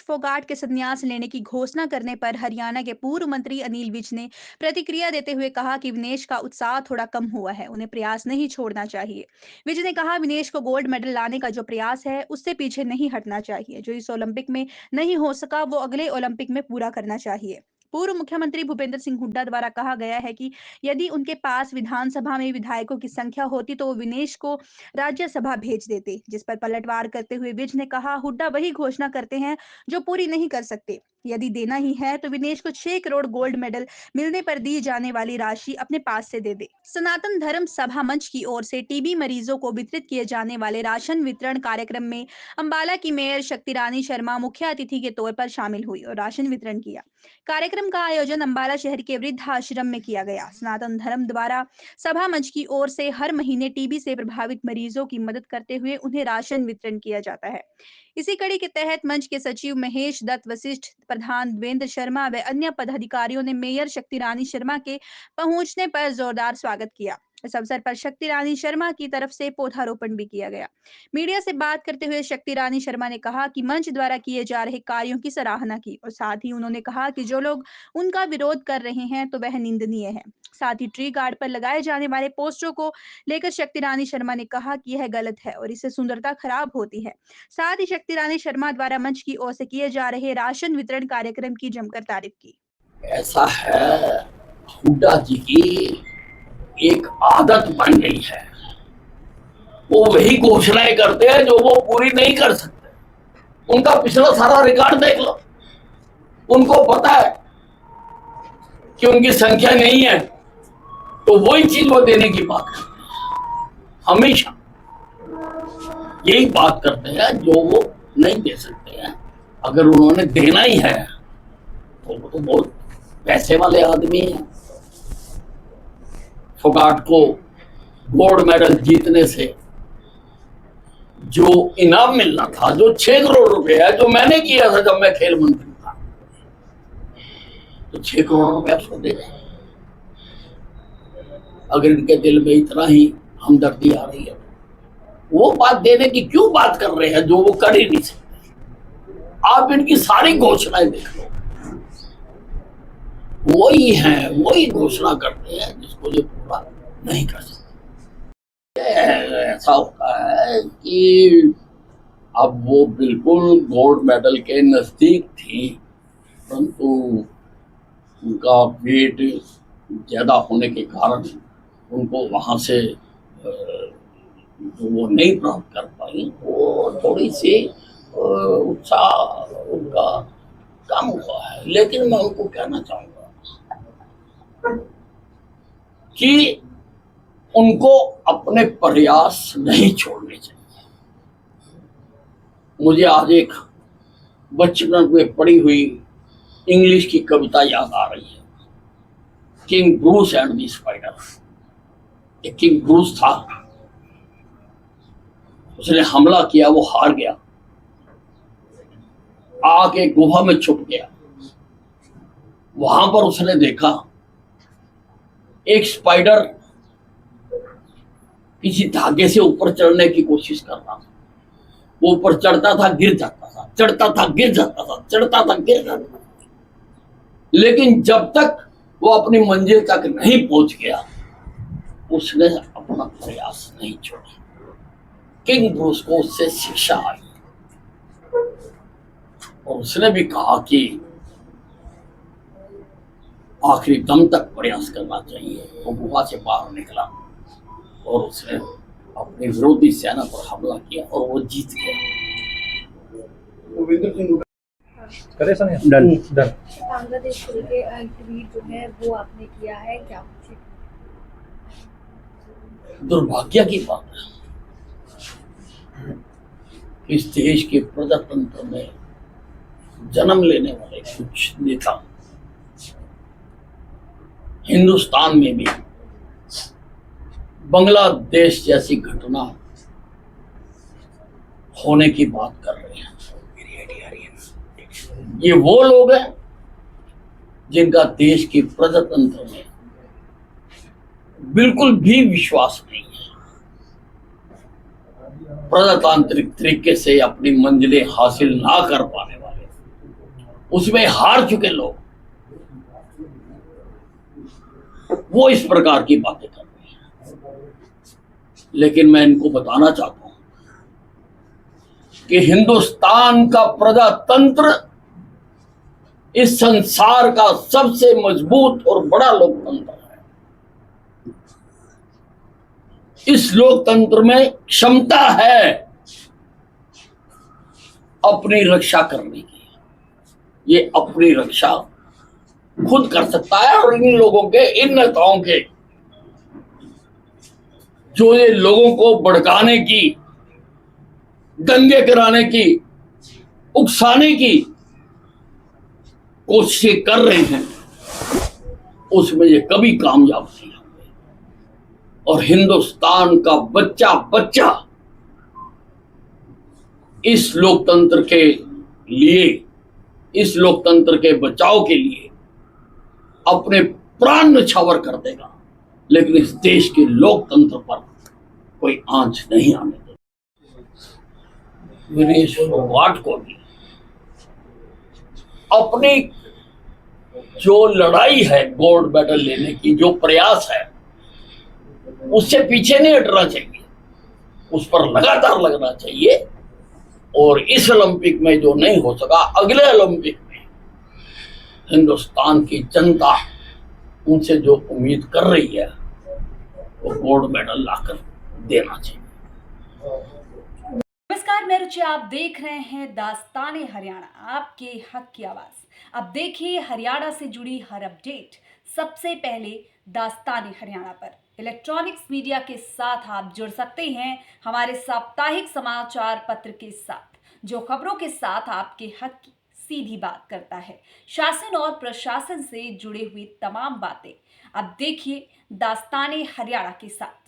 फोगाट के संन्यास लेने की घोषणा करने पर हरियाणा के पूर्व मंत्री अनिल विज ने प्रतिक्रिया देते हुए कहा कि विनेश का उत्साह थोड़ा कम हुआ है, उन्हें प्रयास नहीं छोड़ना चाहिए। विज ने कहा, विनेश को गोल्ड मेडल लाने का जो प्रयास है उससे पीछे नहीं हटना चाहिए। जो इस ओलंपिक में नहीं हो सका वो अगले ओलंपिक में पूरा करना चाहिए। पूर्व मुख्यमंत्री भूपेंद्र सिंह हुड्डा द्वारा कहा गया है कि यदि उनके पास विधानसभा में विधायकों की संख्या होती तो वो विनेश को राज्यसभा भेज देते, जिस पर पलटवार करते हुए विज ने कहा, हुड्डा वही घोषणा करते हैं जो पूरी नहीं कर सकते। यदि देना ही है तो विनेश को 6 करोड़ गोल्ड मेडल मिलने पर दी जाने वाली राशि अपने पास से दे दे। सनातन धर्म सभा मंच की ओर से टीबी मरीजों को वितरित किए जाने वाले राशन वितरण कार्यक्रम में अंबाला की मेयर शक्ति रानी शर्मा मुख्य अतिथि के तौर पर शामिल हुई और राशन वितरण किया। कार्यक्रम का आयोजन अंबाला शहर के वृद्धाश्रम में किया गया। सनातन धर्म द्वारा सभा मंच की ओर से हर महीने टीबी से प्रभावित मरीजों की मदद करते हुए उन्हें राशन वितरण किया जाता है। इसी कड़ी के तहत मंच के सचिव महेश दत्त वशिष्ठ, प्रधान देवेंद्र शर्मा व अन्य पदाधिकारियों ने मेयर शक्ति रानी शर्मा के पहुंचने पर जोरदार स्वागत किया। इस अवसर पर शक्ति रानी शर्मा की तरफ से पौधारोपण भी किया गया। मीडिया से बात करते हुए शक्ति रानी शर्मा ने कहा कि मंच द्वारा किए जा रहे कार्यों की सराहना की और साथ ही उन्होंने कहा कि जो लोग उनका विरोध कर रहे हैं तो वह निंदनीय है। साथ ही ट्री गार्ड पर लगाए जाने वाले पोस्टरों को लेकर शक्ति रानी शर्मा ने कहा कि यह गलत है और इससे सुंदरता खराब होती है। साथ ही शक्ति रानी शर्मा द्वारा मंच की ओर से किए जा रहे राशन वितरण कार्यक्रम की जमकर तारीफ की। ऐसा है, हुड्डा जी की एक आदत बन गई है, वो वही घोषणाएं करते हैं जो वो पूरी नहीं कर सकते। उनका पिछला सारा रिकॉर्ड देख लो, उनको पता है कि उनकी संख्या नहीं है तो वही चीज वो देने की बात करते हैं। हमेशा यही बात करते हैं जो वो नहीं दे सकते हैं। अगर उन्होंने देना ही है तो वो तो बहुत पैसे वाले आदमी हैं। फोगाट को गोल्ड मेडल जीतने से जो इनाम मिलना था, जो 6 करोड़ रुपए है, जो मैंने किया था जब मैं खेल मंत्री था, तो 6 करोड़ रुपए उसको दे दें। अगर इनके दिल में इतना ही हमदर्दी आ रही है, वो बात देने की क्यों बात कर रहे हैं जो वो कर ही नहीं सकते। आप इनकी सारी घोषणाएं देख लो, वही हैं, वही घोषणा करते हैं जिसको जो पूरा नहीं कर सकते। ऐसा होता है कि अब वो बिल्कुल गोल्ड मेडल के नजदीक थी, परंतु उनका वेट ज्यादा होने के कारण उनको वहां से जो वो नहीं प्राप्त कर पाई, वो थोड़ी सी उत्साह उनका कम हुआ है। लेकिन मैं उनको कहना चाहूंगा कि उनको अपने प्रयास नहीं छोड़ने चाहिए। मुझे आज एक बचपन में पढ़ी हुई इंग्लिश की कविता याद आ रही है, king Bruce and the spider. एक किंग ब्रूस था, उसने हमला किया, वो हार गया, आग एक गुफा में छुप गया। वहां पर उसने देखा एक स्पाइडर किसी धागे से ऊपर चढ़ने की कोशिश कर रहा था। वो ऊपर चढ़ता था, गिर जाता था, चढ़ता था, गिर जाता था, चढ़ता था, गिर जाता था। लेकिन जब तक वो अपनी मंजिल तक नहीं पहुंच गया, उसने अपना प्रयास नहीं छोड़ा। किंग ब्रूस को उससे शिक्षा आई और उसने भी कहा कि आखिरी दम तक प्रयास करना चाहिए। वो गुफा से बाहर निकला और उसने अपनी विरोधी सेना पर हमला किया और वो जीत गया। बांग्लादेश को लेकर ट्वीट जो है वो आपने किया है, क्या कुछ? दुर्भाग्य की बात है, इस देश के प्रजातंत्र में जन्म लेने वाले कुछ नेता हिंदुस्तान में भी बांग्लादेश जैसी घटना होने की बात कर रहे हैं। ये वो लोग हैं जिनका देश के प्रजातंत्र में बिल्कुल भी विश्वास नहीं है। प्रजातांत्रिक तरीके से अपनी मंजिलें हासिल ना कर पाने वाले उसमें हार चुके लोग वो इस प्रकार की बातें कर रहे हैं। लेकिन मैं इनको बताना चाहता हूं कि हिंदुस्तान का प्रजातंत्र इस संसार का सबसे मजबूत और बड़ा लोकतंत्र है। इस लोकतंत्र में क्षमता है अपनी रक्षा करने की। ये अपनी रक्षा खुद कर सकता है और इन लोगों के, इन नेताओं के, जो ये लोगों को भड़काने की, दंगे कराने की, उकसाने की कोशिशें कर रहे हैं, उसमें ये कभी कामयाब नहीं होंगे। और हिंदुस्तान का बच्चा बच्चा इस लोकतंत्र के लिए, इस लोकतंत्र के बचाव के लिए अपने प्राण न्यौछावर कर देगा, लेकिन इस देश के लोकतंत्र पर कोई आंच नहीं आने देगा। विनेश फोगाट को भी अपनी जो लड़ाई है गोल्ड मेडल लेने की, जो प्रयास है, उससे पीछे नहीं हटना चाहिए, उस पर लगातार लगना चाहिए। और इस ओलंपिक में जो नहीं हो सका, अगले ओलंपिक में हिंदुस्तान की जनता उनसे जो उम्मीद कर रही है वो गोल्ड मेडल लाकर देना चाहिए। नमस्कार, मैं रुचि, आप देख रहे हैं दास्ताने हरियाणा, आपके हक की आवाज। अब देखिए हरियाणा से जुड़ी हर अपडेट सबसे पहले दास्ताने हरियाणा पर। इलेक्ट्रॉनिक्स मीडिया के साथ आप जुड़ सकते हैं हमारे साप्ताहिक समाचार पत्र के साथ, जो खबरों के साथ आपके हक की सीधी बात करता है, शासन और प्रशासन से जुड़े हुए तमाम बातें। अब देखिए दास्ताने हरियाणा के साथ।